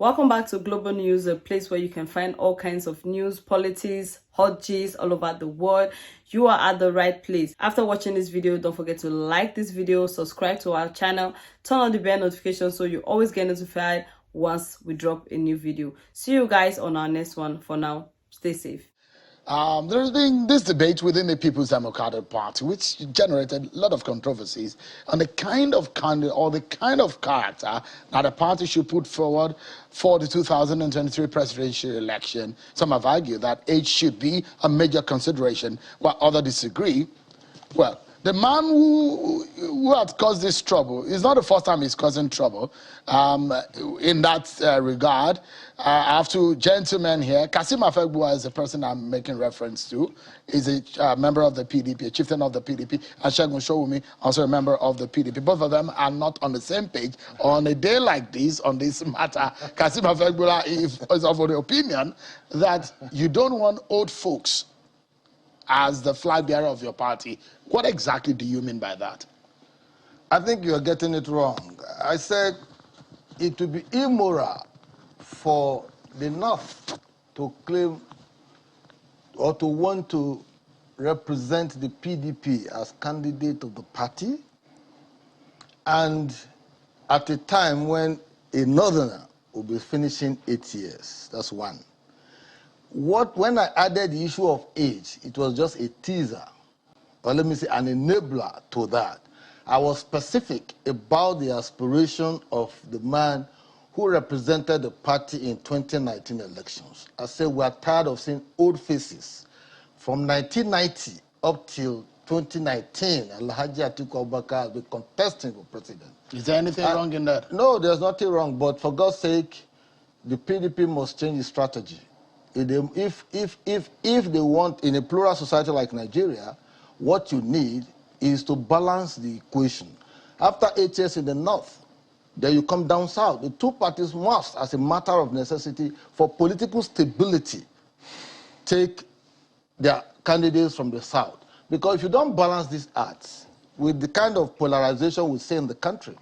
Welcome back to Global News, a place where you can find all kinds of news, politics, hot gist all over the world. You are at the right place. After watching this video, don't forget to like this video, subscribe to our channel, turn on the bell notification so you always get notified once we drop a new video. See you guys on our next one. For now, stay safe. There's been this debate within the People's Democratic Party, which generated a lot of controversies on the kind of candidate or the kind of character that the party should put forward for the 2023 presidential election. Some have argued that age should be a major consideration, while others disagree. Well, the man who had caused this trouble is not the first time he's causing trouble in that regard. I have two gentlemen here. Kasim Afegbua is the person I'm making reference to. He's a member of the PDP, a chieftain of the PDP. And Segun Showumi, also a member of the PDP. Both of them are not on the same page. On a day like this, on this matter, Kasim Afegbua is of the opinion that you don't want old folks as the flag bearer of your party. What exactly do you mean by that? I think you're getting it wrong. I said it would be immoral for the North to claim or to want to represent the PDP as candidate of the party, and at a time when a Northerner will be finishing 8 years. That's one. When I added the issue of age, it was just a teaser, or let me say an enabler to that. I was specific about the aspiration of the man who represented the party in 2019 elections. I said we are tired of seeing old faces. From 1990 up till 2019, Alhaji Atiku Abubakar has been contesting for president. Is there anything wrong in that? No, there's nothing wrong, but for God's sake, the PDP must change its strategy. If they want, in a plural society like Nigeria, what you need is to balance the equation. After 8 years in the North, then you come down south. The two parties must, as a matter of necessity, for political stability, take their candidates from the south. Because if you don't balance these arts with the kind of polarization we see in the country,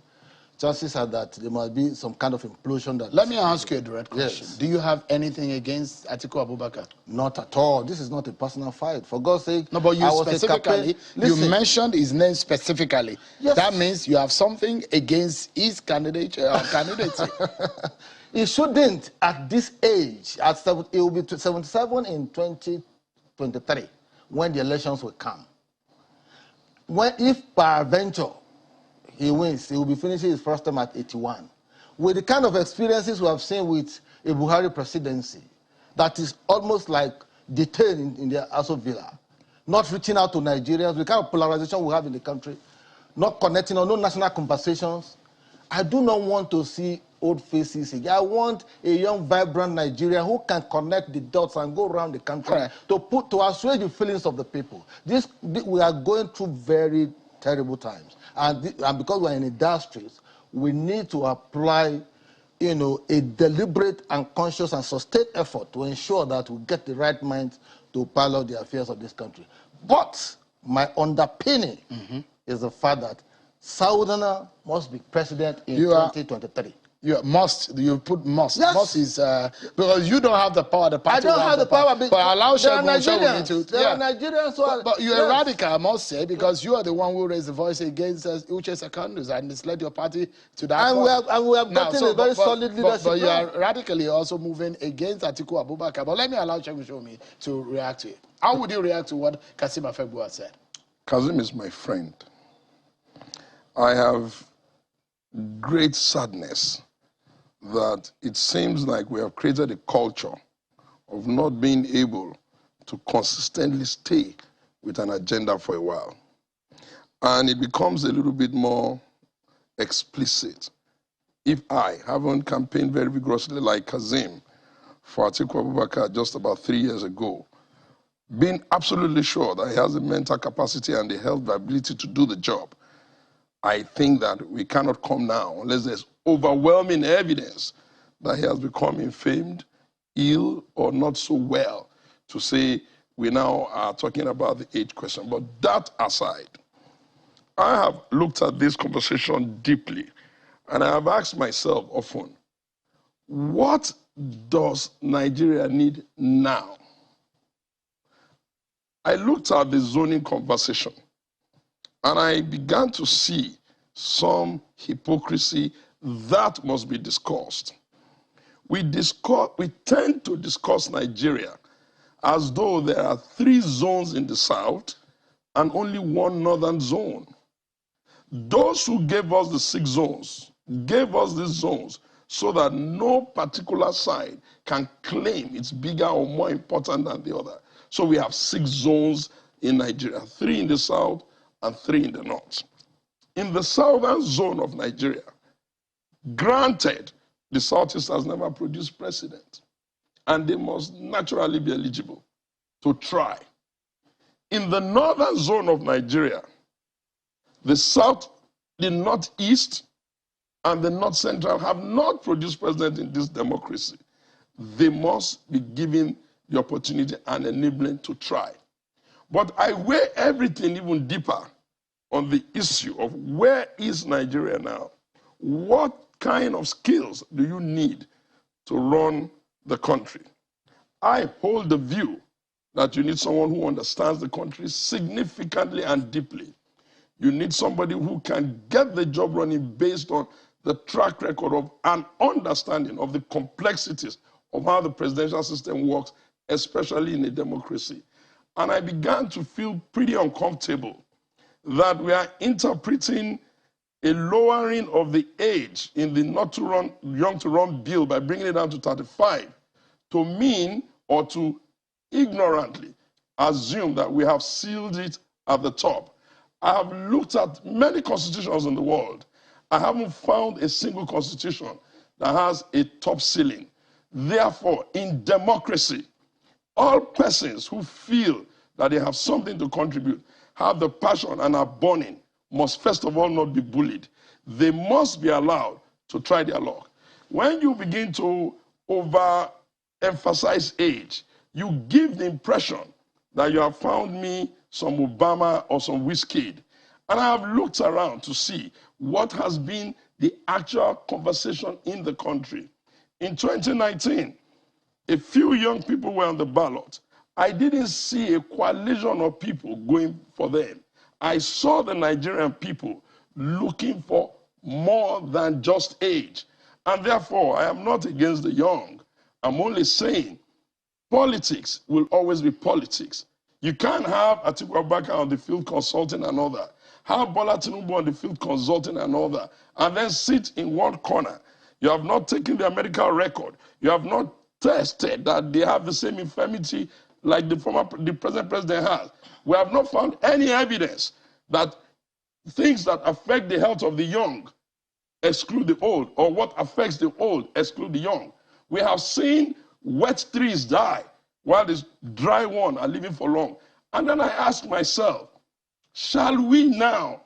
chances are that there must be some kind of implosion. That Let me ask you a direct question. Yes. Do you have anything against Atiku Abubakar? Not at all. This is not a personal fight. For God's sake. No, but you specifically, you mentioned his name specifically. Yes. That means you have something against his candidacy. It shouldn't at this age. It will be 77 in 2023 when the elections will come. If peradventure he wins, he will be finishing his first term at 81. With the kind of experiences we have seen with a Buhari presidency, that is almost like detained in the Aso Villa, not reaching out to Nigerians, the kind of polarization we have in the country, not connecting on no national conversations. I do not want to see old faces again. I want a young, vibrant Nigerian who can connect the dots and go around the country to assuage the feelings of the people. We are going through very terrible times. And because we're in industries, we need to apply, a deliberate and conscious and sustained effort to ensure that we get the right minds to pilot the affairs of this country. But my underpinning is the fact that Southerner must be president in 2023. You must. You put must. Yes. Must is because you don't have the power. The party. I don't have the power. But allow Nigerians. There are Nigerians who are. But you're a radical, I must say, because you are the one who raised the voice against Uche Secondus and misled your party to that. And we have gotten a very solid leadership. But you are radically also moving against Atiku Abubakar. But let me allow Segun Showumi to react to it. How would you react to what Kasim Afegbua said? Kasim is my friend. I have great sadness that it seems like we have created a culture of not being able to consistently stay with an agenda for a while. And it becomes a little bit more explicit if I haven't campaigned very vigorously like Kazim for Atiku Abubakar just about 3 years ago, being absolutely sure that he has the mental capacity and the health viability to do the job. I think that we cannot come now unless there's overwhelming evidence that he has become infamed, ill, or not so well to say we now are talking about the age question. But that aside, I have looked at this conversation deeply, and I have asked myself often, what does Nigeria need now? I looked at the zoning conversation and I began to see some hypocrisy that must be discussed. We tend to discuss Nigeria as though there are 3 zones in the south and only 1 northern zone. Those who gave us the 6 zones gave us these zones so that no particular side can claim it's bigger or more important than the other. So we have 6 zones in Nigeria, 3 in the south and 3 in the north. In the southern zone of Nigeria, granted, the Southeast has never produced president, and they must naturally be eligible to try. In the northern zone of Nigeria, the South, the Northeast, and the North Central have not produced president in this democracy. They must be given the opportunity and enabling to try. But I weigh everything even deeper on the issue of where is Nigeria now? What kind of skills do you need to run the country? I hold the view that you need someone who understands the country significantly and deeply. You need somebody who can get the job running based on the track record of an understanding of the complexities of how the presidential system works, especially in a democracy. And I began to feel pretty uncomfortable that we are interpreting a lowering of the age in the young to run bill by bringing it down to 35 to mean or to ignorantly assume that we have sealed it at the top. I have looked at many constitutions in the world. I haven't found a single constitution that has a top ceiling. Therefore, in democracy, all persons who feel that they have something to contribute, have the passion and are burning, must first of all not be bullied. They must be allowed to try their luck. When you begin to overemphasize age, you give the impression that you have found me some Obama or some Wizkid. And I have looked around to see what has been the actual conversation in the country. In 2019, a few young people were on the ballot. I didn't see a coalition of people going for them. I saw the Nigerian people looking for more than just age. And therefore, I am not against the young. I'm only saying politics will always be politics. You can't have Atiku Abubakar on the field consulting another, have Bola Tinubu on the field consulting another, and then sit in one corner. You have not taken their medical record. You have not tested that they have the same infirmity like the present president has. We have not found any evidence that things that affect the health of the young exclude the old, or what affects the old exclude the young. We have seen wet trees die while the dry ones are living for long. And then I ask myself, shall we now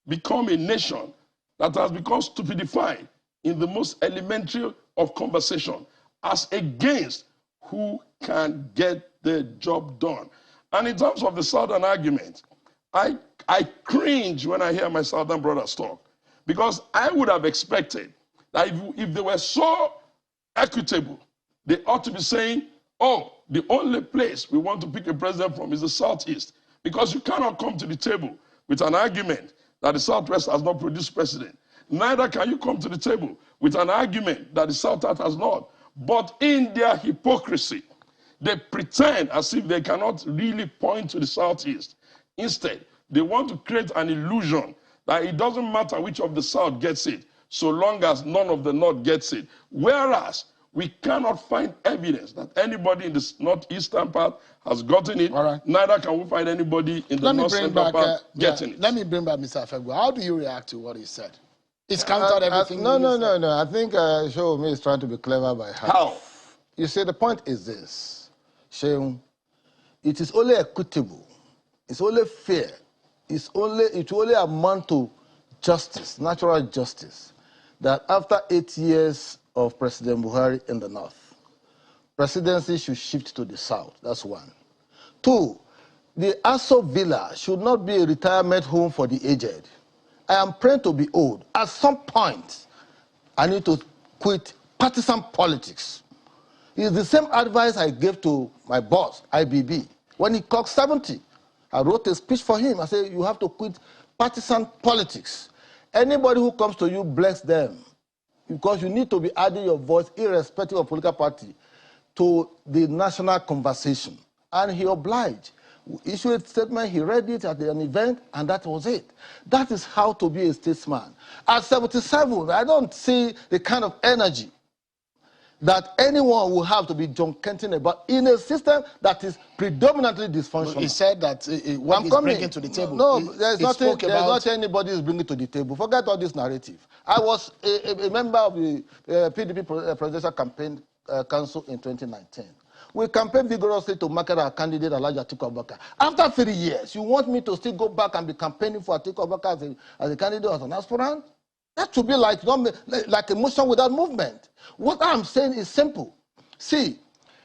become a nation that has become stupidified in the most elementary of conversation as against who can get the job done? And in terms of the Southern argument, I cringe when I hear my Southern brothers talk, because I would have expected that if they were so equitable, they ought to be saying, oh, the only place we want to pick a president from is the Southeast, because you cannot come to the table with an argument that the Southwest has not produced president. Neither can you come to the table with an argument that the South has not. But in their hypocrisy, they pretend as if they cannot really point to the Southeast. Instead, they want to create an illusion that it doesn't matter which of the South gets it, so long as none of the North gets it. Whereas, we cannot find evidence that anybody in the northeastern part has gotten it. All right. Neither can we find anybody in the north-central part getting it. Let me bring back Mr. Afegwu. How do you react to what he said? It's countered everything. No. I think Shoumi is trying to be clever by half. How? You see, the point is this, Sheung, it is only equitable, it's only fair, it only amount to justice, natural justice, that after 8 years of President Buhari in the north, presidency should shift to the south. That's one. Two, the Aso Villa should not be a retirement home for the aged. I am praying to be old. At some point, I need to quit partisan politics. It's the same advice I gave to my boss, IBB. When he clocked 70, I wrote a speech for him. I said, you have to quit partisan politics. Anybody who comes to you, bless them. Because you need to be adding your voice, irrespective of political party, to the national conversation. And he obliged. We issued a statement, he read it at an event, and that was it. That is how to be a statesman. At 77, I don't see the kind of energy that anyone will have to be John Kenton about in a system that is predominantly dysfunctional. He said that what he's bringing to the table. No, there's not anybody is bringing to the table. Forget all this narrative. I was a member of the PDP Presidential Campaign Council in 2019. We campaigned vigorously to market our candidate, Alhaji Atiku Abubakar. After 3 years, you want me to still go back and be campaigning for Atiku Abubakar as a candidate, as an aspirant? That should be like a motion without movement. What I'm saying is simple. See,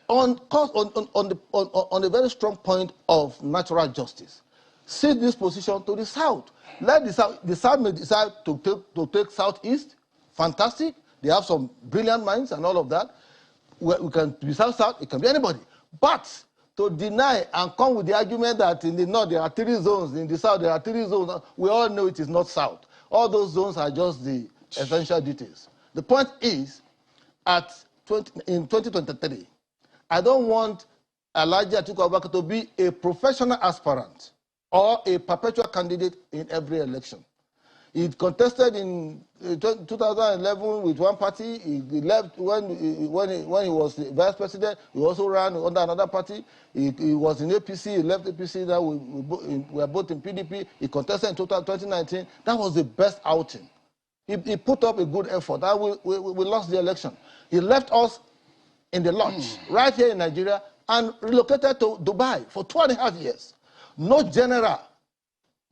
on the very strong point of natural justice, see this position to the south. Let the south may decide to take southeast. Fantastic. They have some brilliant minds and all of that. We can be south, it can be anybody. But to deny and come with the argument that in the north there are 3 zones, in the south there are 3 zones, we all know it is not south. All those zones are just the essential details. The point is, in 2023, I don't want Alhaji Atiku Abubakar to be a professional aspirant or a perpetual candidate in every election. He contested in 2011 with one party. He left when he was the vice president. He also ran under another party. He was in APC. He left APC. Now we are both in PDP. He contested in 2019. That was the best outing. He put up a good effort. We lost the election. He left us in the lurch right here in Nigeria and relocated to Dubai for 2.5 years. No general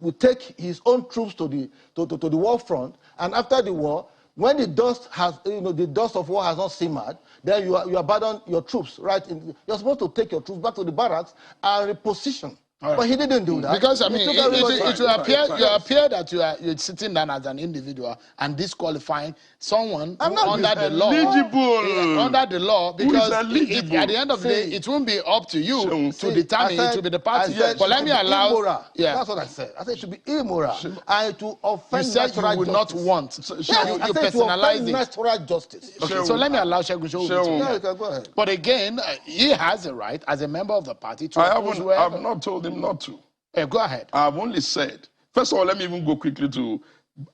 will take his own troops to the war front, and after the war, when the dust of war has not simmered, then you abandon your troops. You're supposed to take your troops back to the barracks and reposition. Right. But he didn't do that. Because, I mean, it will appear that you're sitting down as an individual and disqualifying someone under the law. Under the law, because at the end of the day, it won't be up to you to determine. It will be the party. But let me allow... That's what I said. I said it should be immoral. And to offend natural justice. You said you would not want. You personalize it. Natural justice. Okay, so let me allow Shegun to go ahead. But again, he has a right, as a member of the party, to oppose whoever. I've not told him not to. Go ahead. I've only said, first of all, let me even go quickly to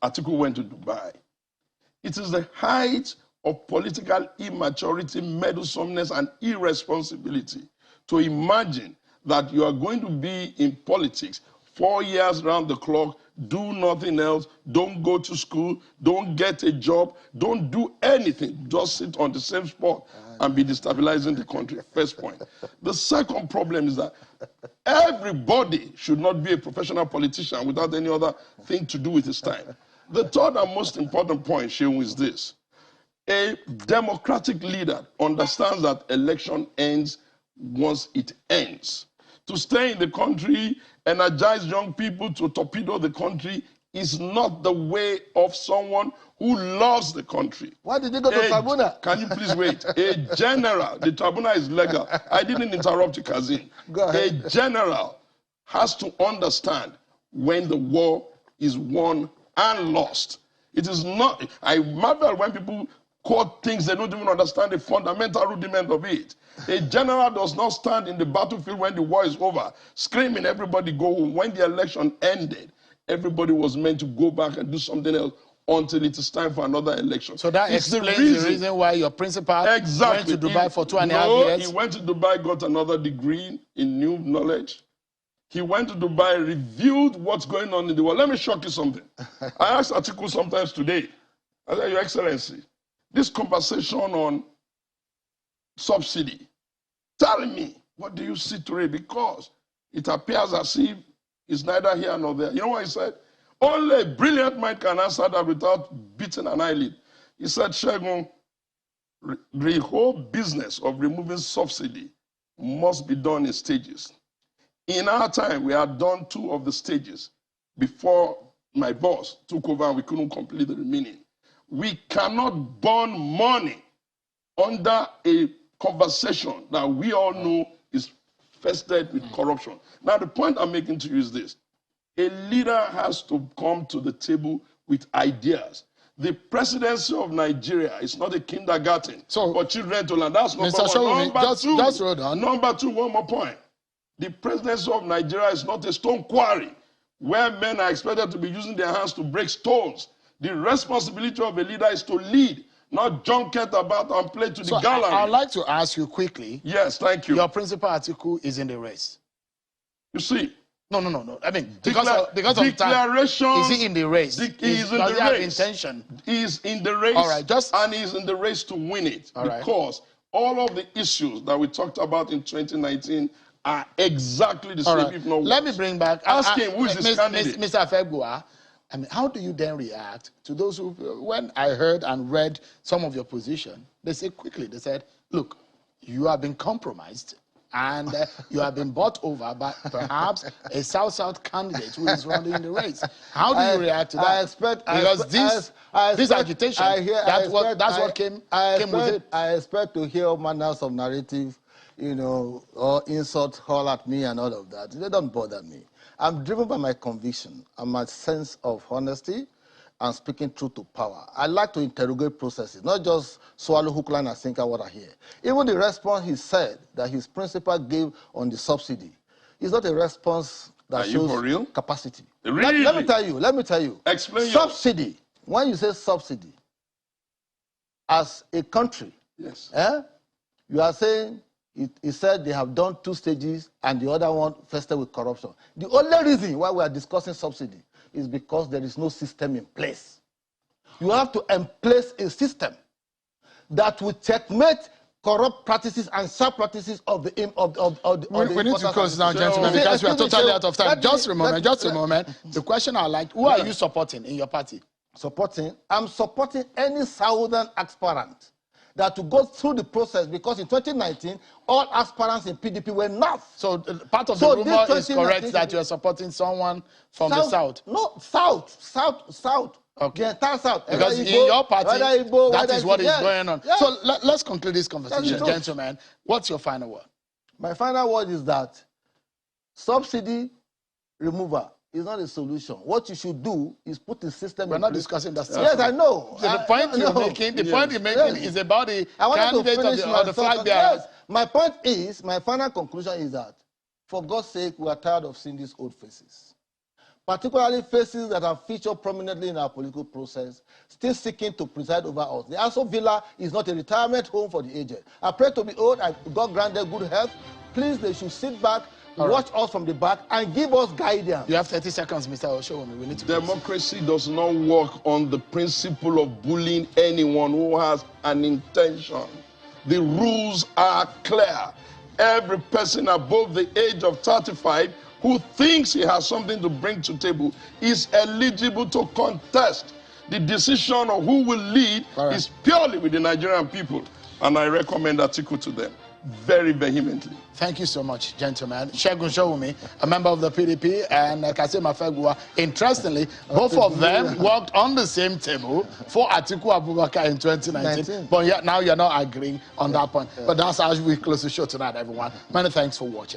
Atiku went to Dubai. It is the height of political immaturity, meddlesomeness, and irresponsibility to imagine that you are going to be in politics 4 years round the clock, do nothing else, don't go to school, don't get a job, don't do anything, just sit on the same spot and be destabilizing the country. First point. The second problem is that everybody should not be a professional politician without any other thing to do with his time. The third and most important point, Sheung, is this. A democratic leader understands that election ends once it ends. To stay in the country, energize young people to torpedo the country is not the way of someone who loves the country. Why did you go to tribunal? Can you please wait? A general, the tribunal is legal. I didn't interrupt you, Kazim. Go ahead. A general has to understand when the war is won and lost. It is not, I marvel when people quote things they don't even understand the fundamental rudiment of it. A general does not stand in the battlefield when the war is over, screaming, everybody go home. When the election ended, everybody was meant to go back and do something else until it is time for another election. So that explains the reason why your principal went to Dubai for 2.5 years? He went to Dubai, got another degree in new knowledge. He went to Dubai, reviewed what's going on in the world. Let me shock you something. I asked Atiku sometimes today, I said, Your Excellency, this conversation on subsidy, tell me, what do you see today? Because it appears as if it's neither here nor there. You know what he said? Only a brilliant mind can answer that without beating an eyelid. He said, Shegun, the whole business of removing subsidy must be done in stages. In our time, we had done 2 of the stages before my boss took over and we couldn't complete the remaining. We cannot burn money under a conversation that we all know is infested with corruption. Now, the point I'm making to you is this. A leader has to come to the table with ideas. The presidency of Nigeria is not a kindergarten for children to learn. That's number one. Just hold on. Number two, one more point. The presidency of Nigeria is not a stone quarry where men are expected to be using their hands to break stones. The responsibility of a leader is to lead, not junket about and play to the gallery. I'd like to ask you quickly. Yes, thank you. Your principal article is in the race. You see. No. I mean, because of time, is he in the race? He's in the race. Have intention? He's in the race. All right, and he's in the race to win it. Because all of the issues that we talked about in 2019 are exactly the same, if not worse. Let me bring back. Ask him who is his candidate. Mr. Fegua, I mean, how do you then react to those who, when I heard and read some of your position, they said, look, you have been compromised and you have been bought over by perhaps a South-South candidate who is running the race. How do you react to that? This agitation, that's what came with it. I expect to hear all manners of narrative, or insult, haul at me and all of that. They don't bother me. I'm driven by my conviction and my sense of honesty and speaking truth to power. I like to interrogate processes, not just swallow hook, line, and sinker what I hear. Even the response he said that his principal gave on the subsidy is not a response that shows capacity. Really? Let me tell you. Explain subsidy. When you say subsidy, as a country, yes, you are saying he said they have done 2 stages and the other one fested with corruption. The only reason why we are discussing subsidy is because there is no system in place. You have to place a system that will checkmate corrupt practices and sub-practices of the We need to close now, gentlemen, because we are totally out of time. Just a moment. The question I like, who are you supporting in your party? I'm supporting any southern aspirant that to go through the process, because in 2019, all aspirants in PDP were north. So part of the rumor is correct that you are supporting someone from the south? No, south. Okay. The entire south. Because in your party, that is what is going on. Yes. So let's conclude this conversation, gentlemen. What's your final word? My final word is that subsidy removal is not a solution. What you should do is put the system. We're not discussing that stuff. Yes, I know. So the point you're making is about the candidate of the flag bearers. Yes. My point is, my final conclusion is that, for God's sake, we are tired of seeing these old faces. Particularly faces that have featured prominently in our political process, still seeking to preside over us. The Aso Villa is not a retirement home for the aged. I pray to be old, God grant them good health. Please, they should sit back, watch us from the back, and give us guidance. You have 30 seconds, Mr. Oshowomi. We need to Democracy does not work on the principle of bullying anyone who has an intention. The rules are clear. Every person above the age of 35 who thinks he has something to bring to the table is eligible to contest. The decision of who will lead is purely with the Nigerian people. And I recommend Atiku to them very vehemently. Thank you so much, gentlemen. Segun Oshowomi, a member of the PDP, and Kasema Fegua. Interestingly, both of them worked on the same table for Atiku Abubakar in 2019. But now you're not agreeing on that point. But that's how we close the show tonight, everyone. Many thanks for watching.